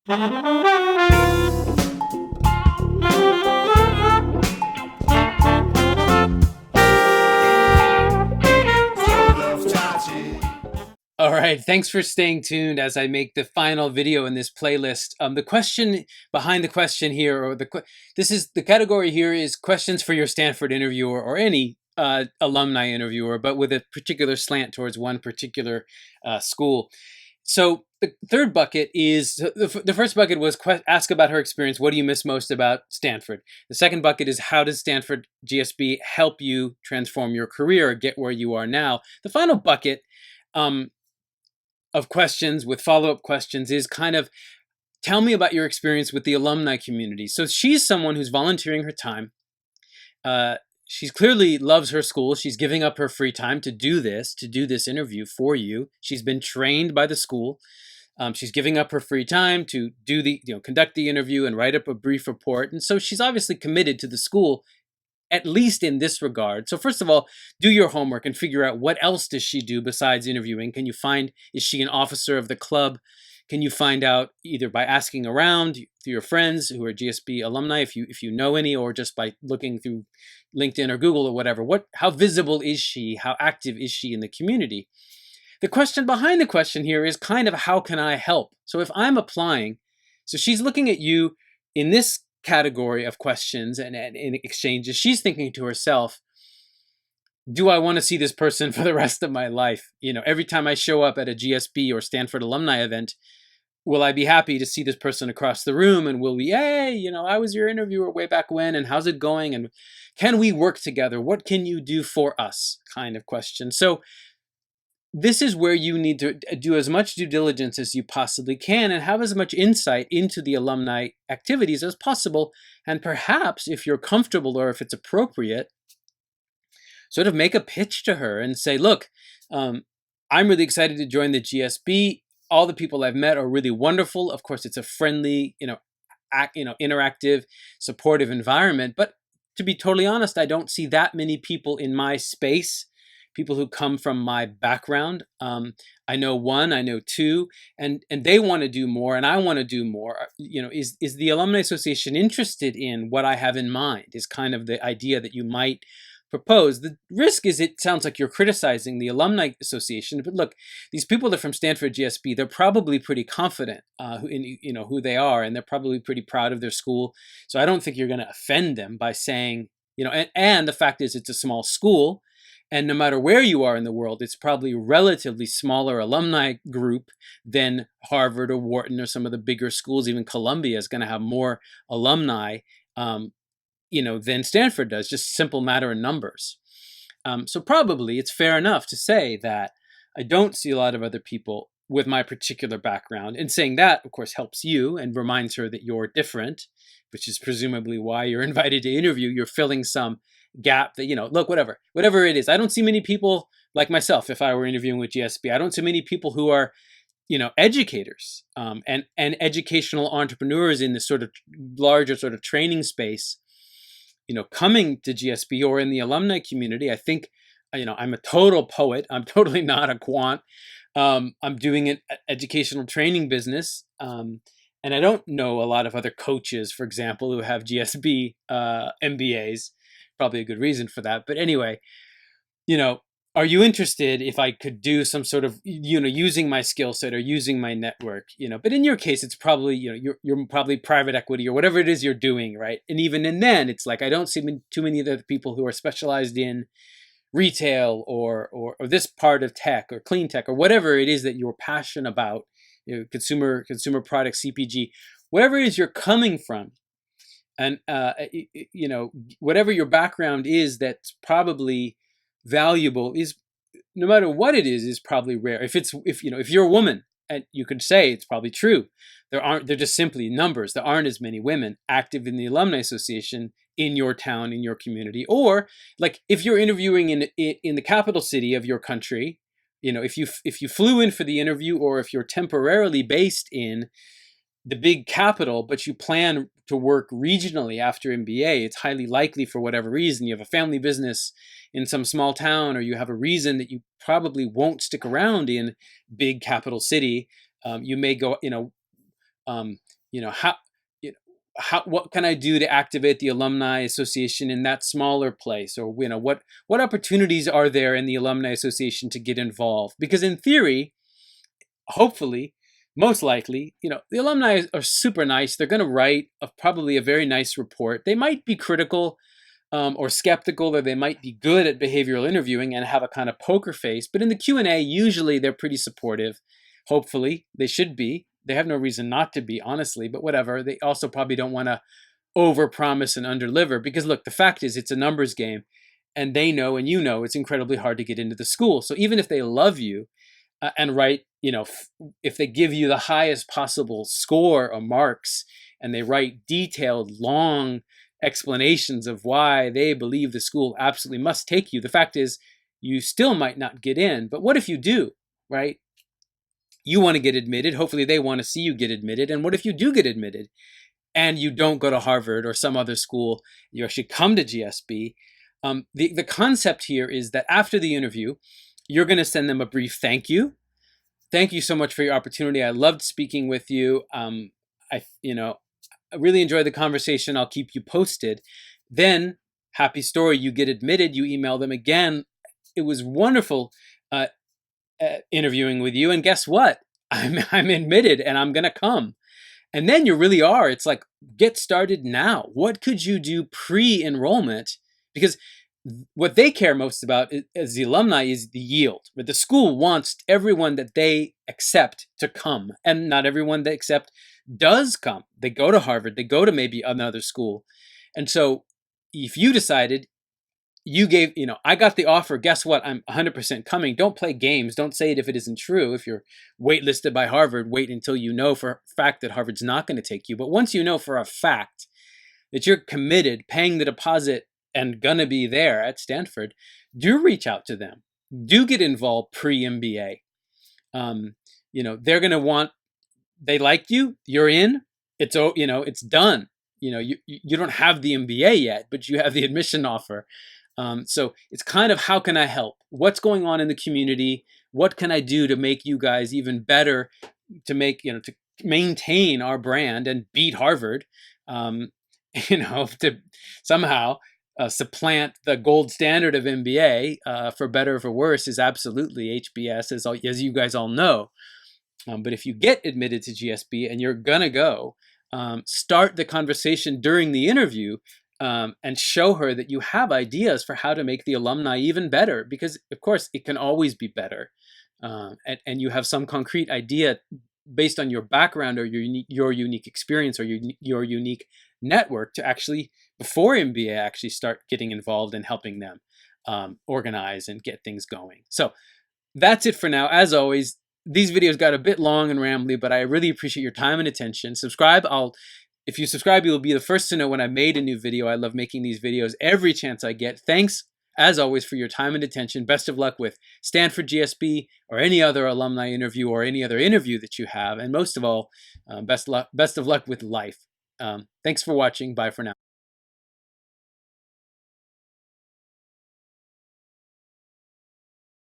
All right, thanks for staying tuned as I make the final video in this playlist. The question behind the question here, or this is the category here is questions for your Stanford interviewer or any alumni interviewer, but with a particular slant towards one particular school. So the third bucket is the first bucket was ask about her experience. What do you miss most about Stanford? The second bucket is how does Stanford GSB help you transform your career or get where you are now? The final bucket of questions with follow-up questions is kind of tell me about your experience with the alumni community. So she's someone who's volunteering her time. She clearly loves her school. She's giving up her free time to do this interview for you. She's been trained by the school. She's giving up her free time to do conduct the interview and write up a brief report. And so she's obviously committed to the school, at least in this regard. So first of all, do your homework and figure out what else does she do besides interviewing. Can you find, is she an officer of the club? Can you find out either by asking around through your friends who are GSB alumni, if you know any, or just by looking through LinkedIn or Google or whatever, how visible is she? How active is she in the community? The question behind the question here is kind of how can I help? So if I'm applying, so she's looking at you in this category of questions and in exchanges, she's thinking to herself, do I want to see this person for the rest of my life? Every time I show up at a GSB or Stanford alumni event, will I be happy to see this person across the room? And will we, hey, I was your interviewer way back when, and how's it going? And can we work together? What can you do for us? Kind of question. So this is where you need to do as much due diligence as you possibly can and have as much insight into the alumni activities as possible. And perhaps if you're comfortable or if it's appropriate, sort of make a pitch to her and say, look, I'm really excited to join the GSB. All the people I've met are really wonderful. Of course, it's a friendly, interactive, supportive environment. But to be totally honest, I don't see that many people in my space, people who come from my background. I know one, I know two, and they want to do more, and I want to do more. Is the Alumni Association interested in what I have in mind? Is kind of the idea that you might propose. The risk is it sounds like you're criticizing the Alumni Association, but look, these people are from Stanford GSB. They're probably pretty confident in who they are, and they're probably pretty proud of their school. So I don't think you're going to offend them by saying, and the fact is it's a small school. And no matter where you are in the world, it's probably a relatively smaller alumni group than Harvard or Wharton or some of the bigger schools. Even Columbia is going to have more alumni, than Stanford does, just simple matter of numbers. So probably it's fair enough to say that I don't see a lot of other people with my particular background. And saying that, of course, helps you and reminds her that you're different, which is presumably why you're invited to interview. You're filling some gap that, look, whatever it is. I don't see many people like myself, if I were interviewing with GSB, I don't see many people who are, educators and educational entrepreneurs in this sort of larger sort of training space, coming to GSB or in the alumni community. I think, I'm a total poet. I'm totally not a quant. I'm doing an educational training business. And I don't know a lot of other coaches, for example, who have GSB MBAs. Probably a good reason for that. But anyway, are you interested if I could do some sort of, using my skill set or using my network, but in your case, it's probably, you're probably private equity or whatever it is you're doing, right? And even in then, it's like, I don't see too many other people who are specialized in retail or this part of tech or clean tech or whatever it is that you're passionate about, consumer products, CPG, whatever it is you're coming from. And, whatever your background is, that's probably valuable, is no matter what it is probably rare. If you're a woman, and you could say it's probably true. They're just simply numbers. There aren't as many women active in the Alumni Association in your town, in your community. Or like if you're interviewing in the capital city of your country, if you flew in for the interview, or if you're temporarily based in the big capital, but you plan to work regionally after MBA, it's highly likely, for whatever reason, you have a family business in some small town, or you have a reason that you probably won't stick around in big capital city. You may go, You know, what can I do to activate the alumni association in that smaller place? Or, you know, what opportunities are there in the alumni association to get involved? Because in theory, hopefully, most likely, you know, the alumni are super nice. They're going to write probably a very nice report. They might be critical or skeptical, or they might be good at behavioral interviewing and have a kind of poker face. But in the Q&A, usually they're pretty supportive. Hopefully, they should be. They have no reason not to be, honestly, but whatever. They also probably don't want to overpromise and underdeliver, because look, the fact is it's a numbers game, and they know and you know it's incredibly hard to get into the school. So even if they love you and write, you know, if they give you the highest possible score or marks and they write detailed, long explanations of why they believe the school absolutely must take you, the fact is you still might not get in. But what if you do, right? You want to get admitted. Hopefully they want to see you get admitted. And what if you do get admitted and you don't go to Harvard or some other school? You actually come to GSB. The concept here is that after the interview, you're going to send them a brief thank you. Thank you so much for your opportunity. I loved speaking with you. I really enjoyed the conversation. I'll keep you posted. Then, happy story, you get admitted. You email them again. It was wonderful interviewing with you. And guess what? I'm admitted and I'm going to come. And then you really are. It's like, get started now. What could you do pre-enrollment? Because what they care most about as the alumni is the yield. But the school wants everyone that they accept to come. And not everyone they accept does come. They go to Harvard. They go to maybe another school. And so if you decided, I got the offer, guess what? I'm 100% coming. Don't play games. Don't say it if it isn't true. If you're waitlisted by Harvard, wait until you know for a fact that Harvard's not going to take you. But once you know for a fact that you're committed, paying the deposit, and going to be there at Stanford, do reach out to them. Do get involved pre-MBA. They're going to want, they liked you, you're in, it's done. You don't have the MBA yet, but you have the admission offer. So it's kind of, how can I help? What's going on in the community? What can I do to make you guys even better, to maintain our brand and beat Harvard, to somehow supplant the gold standard of MBA, for better or for worse, is absolutely HBS, as you guys all know. But if you get admitted to GSB and you're going to go, start the conversation during the interview, and show her that you have ideas for how to make the alumni even better, because of course it can always be better. And you have some concrete idea based on your background or your unique experience or your unique network to actually, before MBA, actually start getting involved and helping them organize and get things going. So that's it for now. As always, these videos got a bit long and rambly, but I really appreciate your time and attention. Subscribe. If you subscribe, you'll be the first to know when I made a new video. I love making these videos every chance I get. Thanks, as always, for your time and attention. Best of luck with Stanford GSB or any other alumni interview or any other interview that you have. And most of all, best of luck with life. Thanks for watching. Bye for now.